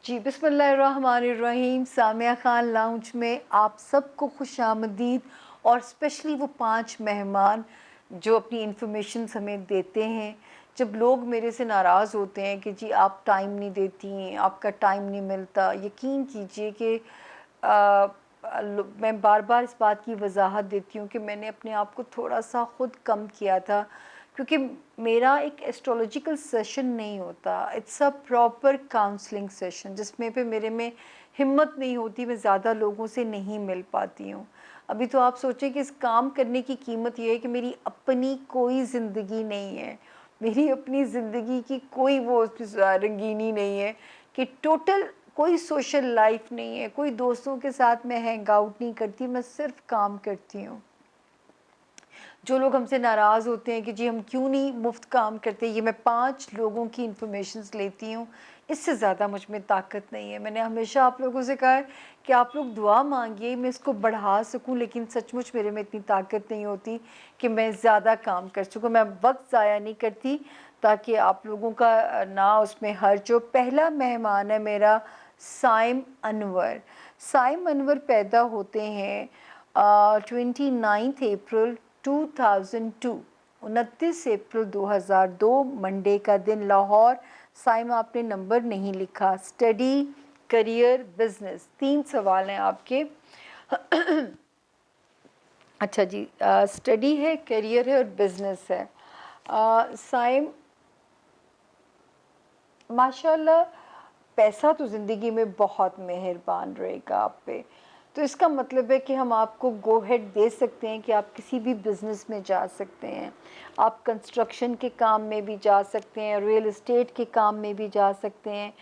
جی बिस्मिल्लाहिर्रहमानिर्रहीम। सामिया खान लाउंज में आप सबको खुश आमदीद। और स्पेशली वो 5 मेहमान जो अपनी इन्फॉर्मेशन हमें देते हैं। जब लोग मेरे से नाराज़ होते हैं कि जी आप टाइम नहीं देती हैं, आपका टाइम नहीं मिलता, यकीन कीजिए कि मैं बार बार इस बात की वजाहत देती हूँ कि मैंने अपने आप को थोड़ा सा ख़ुद कम किया था, क्योंकि मेरा एक एस्ट्रोलॉजिकल सेशन नहीं होता, it's a proper counselling session जिसमें पे मेरे में हिम्मत नहीं होती, मैं ज़्यादा लोगों से नहीं मिल पाती हूँ। अभी तो आप सोचें कि इस काम करने की कीमत ये है कि मेरी अपनी कोई ज़िंदगी नहीं है, मेरी अपनी ज़िंदगी की कोई वो रंगीनी नहीं है कि टोटल कोई सोशल लाइफ नहीं है, कोई दोस्तों के साथ मैं हैंग आउट नहीं करती, मैं सिर्फ काम करती हूँ। जो लोग हमसे नाराज़ होते हैं कि जी हम क्यों नहीं मुफ्त काम करते, ये मैं 5 लोगों की इन्फॉर्मेशंस लेती हूँ, इससे ज़्यादा मुझ में ताकत नहीं है। मैंने हमेशा आप लोगों से कहा है कि आप लोग दुआ मांगिए, मैं इसको बढ़ा सकूं, लेकिन सचमुच मेरे में इतनी ताकत नहीं होती कि मैं ज़्यादा काम कर सकूं। मैं वक्त ज़ाया नहीं करती ताकि आप लोगों का ना उसमें हर्ज हो। पहला मेहमान है मेरा साइम अनवर। साइम अनवर पैदा होते हैं 29 अप्रैल 2002, 29 अप्रैल 2002 मंडे का दिन, लाहौर। साइम आपने नंबर नहीं लिखा। स्टडी, करियर, बिजनेस, 3 सवाल हैं आपके। अच्छा जी, स्टडी है, करियर है और बिजनेस है। साइम माशाल्लाह पैसा तो ज़िंदगी में बहुत मेहरबान रहेगा आप पे, तो इसका मतलब है कि हम आपको गो हेड दे सकते हैं कि आप किसी भी बिज़नेस में जा सकते हैं, आप कंस्ट्रक्शन के काम में भी जा सकते हैं, रियल एस्टेट के काम में भी जा सकते हैं,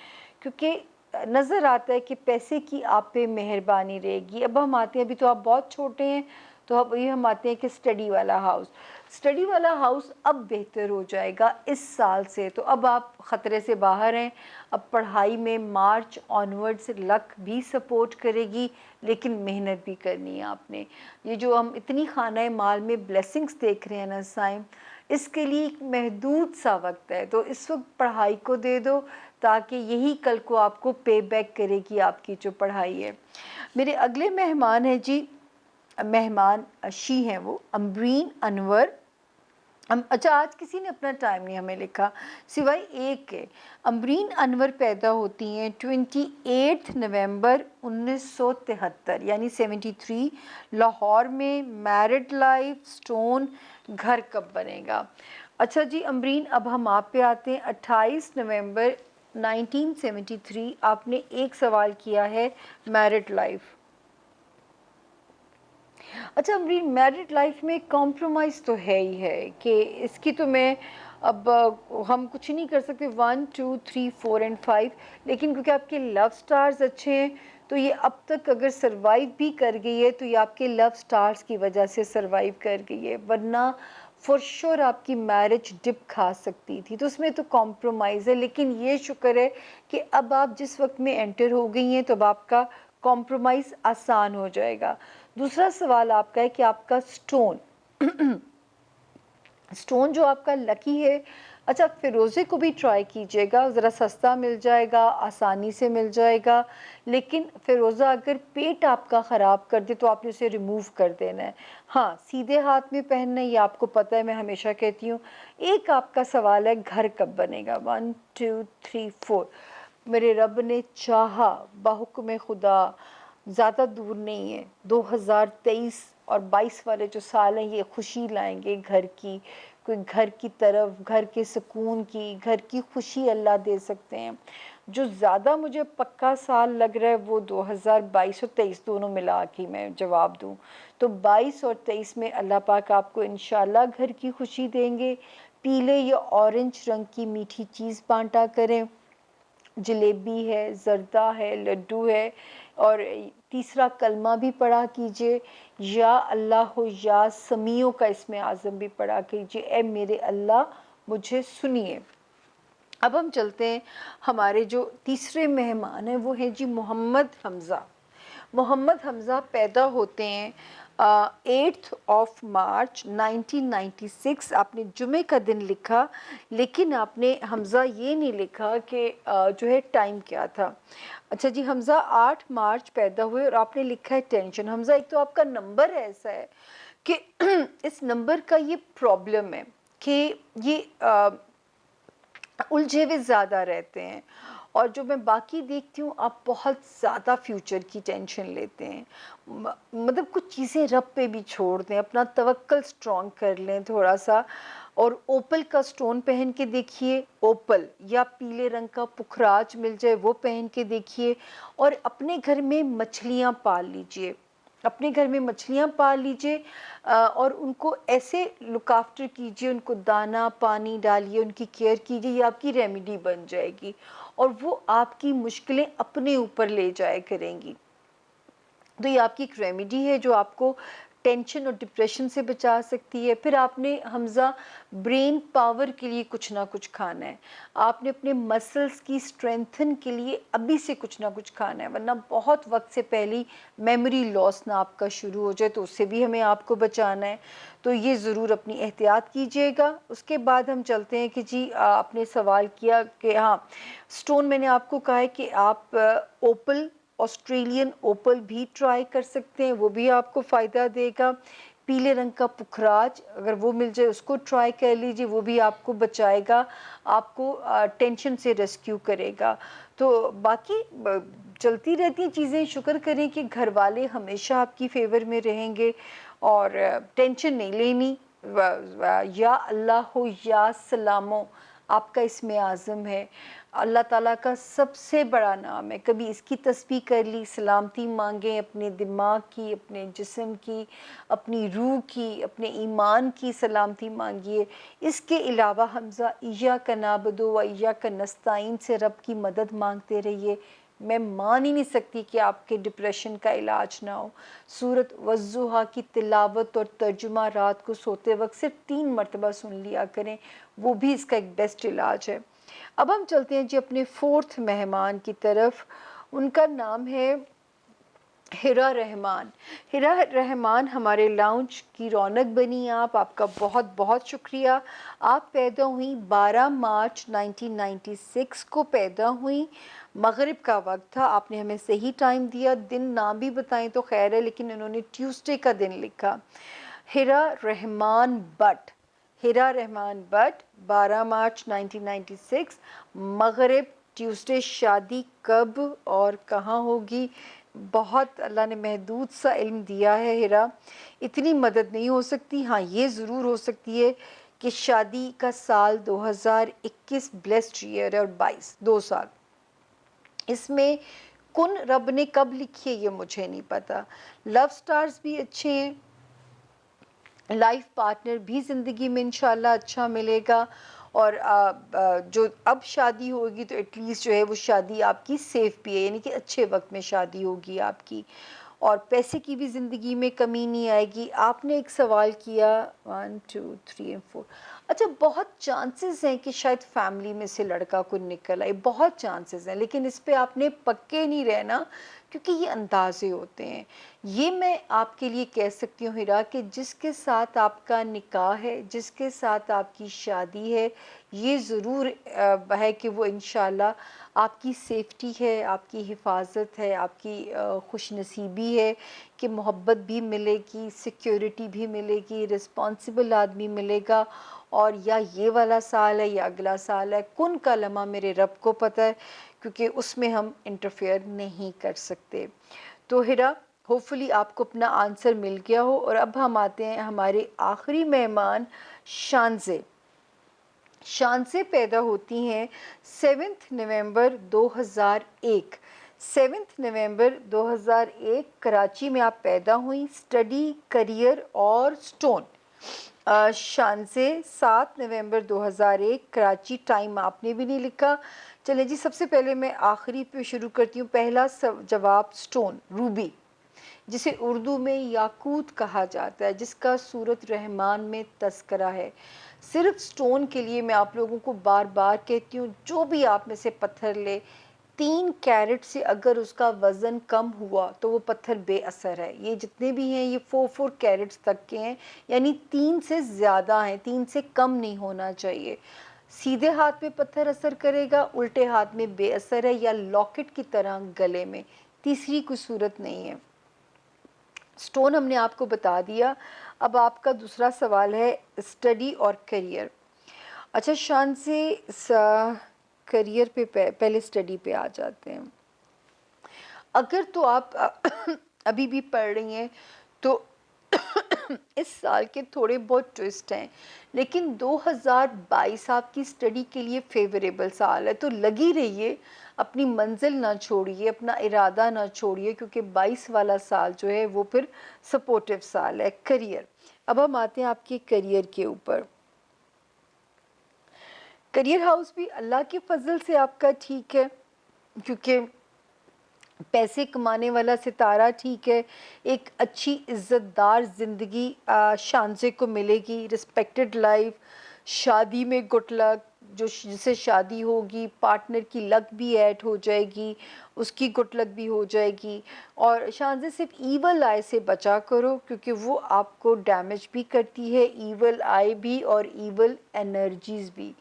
क्योंकि नज़र आता है कि पैसे की आप पे मेहरबानी रहेगी। अब हम आते हैं, अभी तो आप बहुत छोटे हैं, तो अब ये हम आते हैं कि स्टडी वाला हाउस। स्टडी वाला हाउस अब बेहतर हो जाएगा इस साल से, तो अब आप ख़तरे से बाहर हैं। अब पढ़ाई में मार्च ऑनवर्ड्स लक भी सपोर्ट करेगी, लेकिन मेहनत भी करनी है आपने। ये जो हम इतनी खाना माल में ब्लेसिंग्स देख रहे हैं ना साइम, इसके लिए एक महदूद सा वक्त है, तो इस वक्त पढ़ाई को दे दो ताकि यही कल को आपको पे बैक करेगी आपकी जो पढ़ाई है। मेरे अगले मेहमान हैं जी, मेहमान शी हैं वो अम्बरीन अनवर। अच्छा, आज किसी ने अपना टाइम नहीं हमें लिखा सिवाय एक के। अम्बरीन अनवर पैदा होती हैं 28 नवंबर 1973 यानी 73, लाहौर में। मैरिड लाइफ, स्टोन, घर कब बनेगा। अच्छा जी अम्बरीन, अब हम आप पे आते हैं। 28 नवंबर 1973 आपने एक सवाल किया है, मैरिड लाइफ। अच्छा अमरीन, मैरिड लाइफ में कॉम्प्रोमाइज़ तो है ही है कि इसकी तो मैं अब हम कुछ नहीं कर सकते 1 2 3 4 एंड 5, लेकिन क्योंकि आपके लव स्टार्स अच्छे हैं तो ये अब तक अगर सरवाइव भी कर गई है तो ये आपके लव स्टार्स की वजह से सरवाइव कर गई है, वरना फॉर श्योर आपकी मैरिज डिप खा सकती थी। तो उसमें तो कॉम्प्रोमाइज़ है, लेकिन ये शुक्र है कि अब आप जिस वक्त में एंटर हो गई हैं तो अब आपका कॉम्प्रोमाइज़ आसान हो जाएगा। दूसरा सवाल आपका है कि आपका स्टोन स्टोन जो आपका लकी है, अच्छा फ़िरोज़े को भी ट्राई कीजिएगा, ज़रा सस्ता मिल जाएगा, आसानी से मिल जाएगा। लेकिन फ़िरोज़ा अगर पेट आपका ख़राब कर दे तो आपने उसे रिमूव कर देना है। हाँ, सीधे हाथ में पहनना है, ये आपको पता है, मैं हमेशा कहती हूँ। एक आपका सवाल है घर कब बनेगा, 1 2 3 4। मेरे रब ने चाहा, बाहुक्म खुदा, ज़्यादा दूर नहीं है, 2023 और 22 वाले जो साल हैं ये खुशी लाएंगे घर की, कोई घर की तरफ, घर के सुकून की, घर की खुशी अल्लाह दे सकते हैं। जो ज़्यादा मुझे पक्का साल लग रहा है वो 2022 और 23 दोनों मिला के मैं जवाब दूं तो 22 और 23 में अल्लाह पाक आपको इंशाल्लाह घर की खुशी देंगे। पीले या ऑरेंज रंग की मीठी चीज़ बांटा करें, जलेबी है, ज़र्दा है, लड्डू है, और तीसरा कलमा भी पढ़ा कीजिए, या अल्लाह हो या समियों का इसमें आज़म भी पढ़ा कीजिए, ए मेरे अल्लाह मुझे सुनिए। अब हम चलते हैं, हमारे जो तीसरे मेहमान हैं वो हैं जी मोहम्मद हमज़ा। मोहम्मद हमज़ा पैदा होते हैं 8 मार्च 1996 आपने जुमे का दिन लिखा, लेकिन आपने हमज़ा ये नहीं लिखा कि जो है टाइम क्या था। अच्छा जी, हमज़ा 8 मार्च पैदा हुए और आपने लिखा है टेंशन। हमज़ा, एक तो आपका नंबर ऐसा है कि इस नंबर का ये प्रॉब्लम है कि ये उलझे हुए ज़्यादा रहते हैं, और जो मैं बाकी देखती हूँ आप बहुत ज़्यादा फ्यूचर की टेंशन लेते हैं। मतलब कुछ चीज़ें रब पे भी छोड़ दें, अपना तवक्कल स्ट्रॉन्ग कर लें थोड़ा सा, और ओपल का स्टोन पहन के देखिए, ओपल या पीले रंग का पुखराज मिल जाए वो पहन के देखिए, और अपने घर में मछलियाँ पाल लीजिए, अपने घर में मछलियाँ पाल लीजिए, और उनको ऐसे लुक आफ्टर कीजिए, उनको दाना पानी डालिए, उनकी केयर कीजिए, ये आपकी रेमेडी बन जाएगी और वो आपकी मुश्किलें अपने ऊपर ले जाया करेंगी। तो ये आपकी एक रेमेडी है जो आपको टेंशन और डिप्रेशन से बचा सकती है। फिर आपने हमज़ा ब्रेन पावर के लिए कुछ ना कुछ खाना है, आपने अपने मसल्स की स्ट्रेंथन के लिए अभी से कुछ ना कुछ खाना है, वरना बहुत वक्त से पहले मेमोरी लॉस ना आपका शुरू हो जाए, तो उससे भी हमें आपको बचाना है। तो ये ज़रूर अपनी एहतियात कीजिएगा। उसके बाद हम चलते हैं कि जी आपने सवाल किया कि हाँ, स्टोन मैंने आपको कहा है कि आप ओपल, ऑस्ट्रेलियन ओपल भी ट्राई कर सकते हैं, वो भी आपको फ़ायदा देगा। पीले रंग का पुखराज अगर वो मिल जाए उसको ट्राई कर लीजिए, वो भी आपको बचाएगा, आपको टेंशन से रेस्क्यू करेगा। तो बाकी चलती रहती हैं चीज़ें, शुक्र करें कि घर वाले हमेशा आपकी फ़ेवर में रहेंगे और टेंशन नहीं लेनी। या अल्लाह हो या सलामो आपका इसमें आज़म है। अल्लाह ताला का सबसे बड़ा नाम है। कभी इसकी तस्बीह कर ली, सलामती मांगें अपने दिमाग की, अपने जिस्म की, अपनी रूह की, अपने ईमान की सलामती मांगिए। इसके अलावा हमज़ा इय्याका नअबुदु व इय्याका नस्तईन से रब की मदद मांगते रहिए। मैं मान ही नहीं सकती कि आपके डिप्रेशन का इलाज ना हो। सूरत वज़्ज़ुहा की तिलावत और तर्जुमा रात को सोते वक्त सिर्फ 3 मरतबा सुन लिया करें, वो भी इसका एक बेस्ट इलाज है। अब हम चलते हैं जी अपने फोर्थ मेहमान की तरफ। उनका नाम है हिरा रहमान। हिरा रहमान हमारे लाउंज की रौनक बनी आप, आपका बहुत बहुत शुक्रिया। आप पैदा हुई 12 मार्च 1996 को पैदा हुई। मगरिब का वक्त था, आपने हमें सही टाइम दिया, दिन ना भी बताएं तो खैर है, लेकिन इन्होंने ट्यूसडे का दिन लिखा। हिरा रहमान बट, हिरा रहमान बट 12 मार्च 1996, मगरिब ट्यूसडे। शादी कब और कहाँ होगी? बहुत अल्लाह ने महदूद सा इल्म दिया है हिरा, इतनी मदद नहीं हो सकती। हाँ, ये ज़रूर हो सकती है कि शादी का साल 2021 ब्लेस्ड ईयर है और 22 2 साल। इसमें कुन रब ने कब लिखी है ये मुझे नहीं पता। लव स्टार्स भी अच्छे हैं, लाइफ पार्टनर भी ज़िंदगी में इंशाल्लाह अच्छा मिलेगा, और जो अब शादी होगी तो एटलीस्ट जो है वो शादी आपकी सेफ भी है, यानी कि अच्छे वक्त में शादी होगी आपकी, और पैसे की भी ज़िंदगी में कमी नहीं आएगी। आपने एक सवाल किया 1 2 3 एंड 4। अच्छा, बहुत चांसेस हैं कि शायद फैमिली में से लड़का कोई निकल आए, बहुत चांसेस हैं, लेकिन इस पे आपने पक्के नहीं रहना क्योंकि ये अंदाजे होते हैं। ये मैं आपके लिए कह सकती हूँ हिरा कि जिसके साथ आपका निकाह है, जिसके साथ आपकी शादी है, ये ज़रूर है कि वो इंशाल्लाह आपकी सेफ्टी है, आपकी हिफाजत है, आपकी खुशनसीबी है कि मोहब्बत भी मिलेगी, सिक्योरिटी भी मिलेगी, रिस्पॉन्सिबल आदमी मिलेगा। और या ये वाला साल है या अगला साल है, कुन का लम्हा मेरे रब को पता है, क्योंकि उसमें हम इंटरफेयर नहीं कर सकते। तो हिरा, होपफुली आपको अपना आंसर मिल गया हो। और अब हम आते हैं हमारे आखिरी मेहमान शानज़े। शानज़े पैदा होती हैं 7 नवंबर 2001। 7 नवंबर 2001 कराची में आप पैदा हुई। स्टडी, करियर और स्टोन। शानज़े 7 नवंबर 2001 कराची। टाइम आपने भी नहीं लिखा। चलें जी, सबसे पहले मैं आखिरी पे शुरू करती हूँ। पहला जवाब स्टोन, रूबी, जिसे उर्दू में याकूत कहा जाता है, जिसका सूरत रहमान में तस्करा है। सिर्फ स्टोन के लिए मैं आप लोगों को बार बार कहती हूँ, जो भी आप में से पत्थर ले, 3 कैरेट से अगर उसका वज़न कम हुआ तो वो पत्थर बेअसर है। ये जितने भी हैं ये 4 कैरेट्स तक के हैं, यानी 3 से ज़्यादा हैं, 3 से कम नहीं होना चाहिए। सीधे हाथ में पत्थर असर करेगा, उल्टे हाथ में बेअसर है, या लॉकेट की तरह गले में, तीसरी कोई सूरत नहीं है। स्टोन हमने आपको बता दिया। अब आपका दूसरा सवाल है स्टडी और करियर। अच्छा शान से करियर पे पहले स्टडी पे आ जाते हैं। अगर तो आप अभी भी पढ़ रही हैं तो इस साल के थोड़े बहुत ट्विस्ट हैं, लेकिन 2022 आपकी स्टडी के लिए फेवरेबल साल है, तो लगी रहिए, अपनी मंजिल ना छोड़िए, अपना इरादा ना छोड़िए, क्योंकि 22 वाला साल जो है वो फिर सपोर्टिव साल है। करियर, अब हम आते हैं आपके करियर के ऊपर। करियर हाउस भी अल्लाह के फजल से आपका ठीक है, क्योंकि पैसे कमाने वाला सितारा ठीक है, एक अच्छी इज़्ज़तदार ज़िंदगी शानजे को मिलेगी, रिस्पेक्टेड लाइफ, शादी में गुड लक, जिससे शादी होगी पार्टनर की लक भी ऐड हो जाएगी, उसकी गुड लक भी हो जाएगी। और शानजे सिर्फ ईवल आई से बचा करो, क्योंकि वो आपको डैमेज भी करती है, ईवल आई भी और ईवल एनर्जीज़ भी।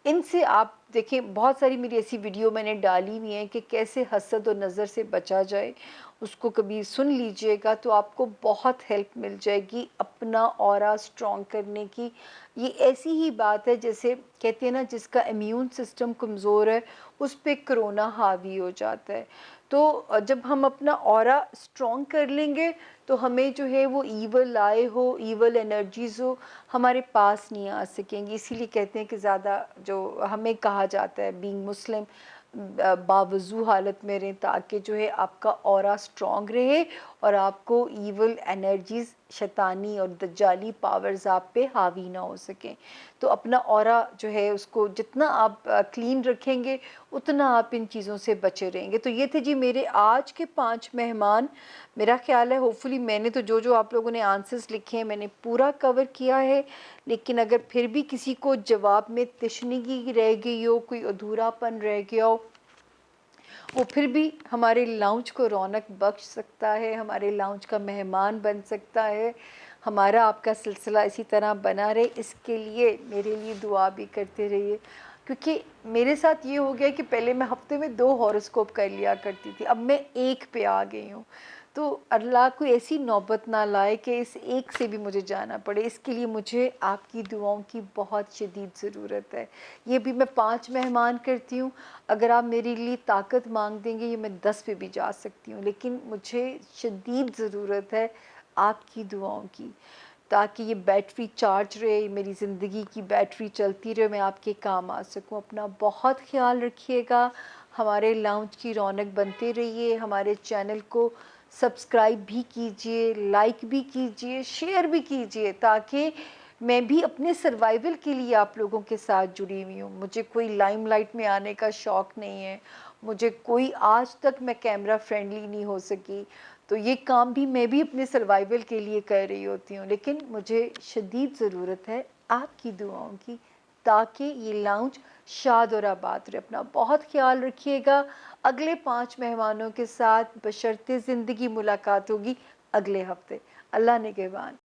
इनसे आप देखें, बहुत सारी मेरी ऐसी वीडियो मैंने डाली हुई हैं कि कैसे हसद और नज़र से बचा जाए, उसको कभी सुन लीजिएगा तो आपको बहुत हेल्प मिल जाएगी अपना ऑरा स्ट्रॉन्ग करने की। ये ऐसी ही बात है जैसे कहते हैं ना, जिसका इम्यून सिस्टम कमज़ोर है उस पे कोरोना हावी हो जाता है। तो जब हम अपना ऑरा स्ट्रॉन्ग कर लेंगे तो हमें जो है वो ईवल आए हो, ईवल एनर्जीज़ हो, हमारे पास नहीं आ सकेंगी। इसीलिए कहते हैं कि ज़्यादा जो हमें कहा जाता है बीइंग मुस्लिम, बावज़ू हालत में रहें, ताकि जो है आपका ऑरा स्ट्रॉन्ग रहे और आपको ईवल एनर्जीज़, शैतानी और दज्जाली पावर्स आप पे हावी ना हो सकें। तो अपना ऑरा जो है उसको जितना आप क्लीन रखेंगे उतना आप इन चीज़ों से बचे रहेंगे। तो ये थे जी मेरे आज के 5 मेहमान। मेरा ख़्याल है होपफुली मैंने तो जो आप लोगों ने आंसर्स लिखे हैं मैंने पूरा कवर किया है, लेकिन अगर फिर भी किसी को जवाब में तशनीगी रह गई हो, कोई अधूरापन रह गया हो, वो फिर भी हमारे लाउंज को रौनक बख्श सकता है, हमारे लाउंज का मेहमान बन सकता है। हमारा आपका सिलसिला इसी तरह बना रहे, इसके लिए मेरे लिए दुआ भी करते रहिए, क्योंकि मेरे साथ ये हो गया कि पहले मैं हफ्ते में 2 हॉरोस्कोप कर लिया करती थी, अब मैं 1 पे आ गई हूँ। तो अल्लाह कोई ऐसी नौबत ना लाए कि इस 1 से भी मुझे जाना पड़े। इसके लिए मुझे आपकी दुआओं की बहुत शदीद ज़रूरत है। ये भी मैं 5 मेहमान करती हूँ, अगर आप मेरे लिए ताकत मांग देंगे ये मैं 10 पे भी जा सकती हूँ, लेकिन मुझे शदीद ज़रूरत है आपकी दुआओं की, ताकि ये बैटरी चार्ज रहे, मेरी ज़िंदगी की बैटरी चलती रहे, मैं आपके काम आ सकूँ। अपना बहुत ख्याल रखिएगा, हमारे लाउंज की रौनक बनते रहिए, हमारे चैनल को सब्सक्राइब भी कीजिए, लाइक भी कीजिए, शेयर भी कीजिए, ताकि मैं भी अपने सर्वाइवल के लिए आप लोगों के साथ जुड़ी हुई हूँ। मुझे कोई लाइमलाइट में आने का शौक़ नहीं है, मुझे कोई आज तक मैं कैमरा फ्रेंडली नहीं हो सकी, तो ये काम भी मैं भी अपने सर्वाइवल के लिए कर रही होती हूँ, लेकिन मुझे शदीद ज़रूरत है आपकी दुआओं की, ताकि ये लाउंज शाद और आबाद रहे। अपना बहुत ख्याल रखिएगा। अगले 5 मेहमानों के साथ बशर्ते ज़िंदगी मुलाकात होगी अगले हफ्ते। अल्लाह निगहबान।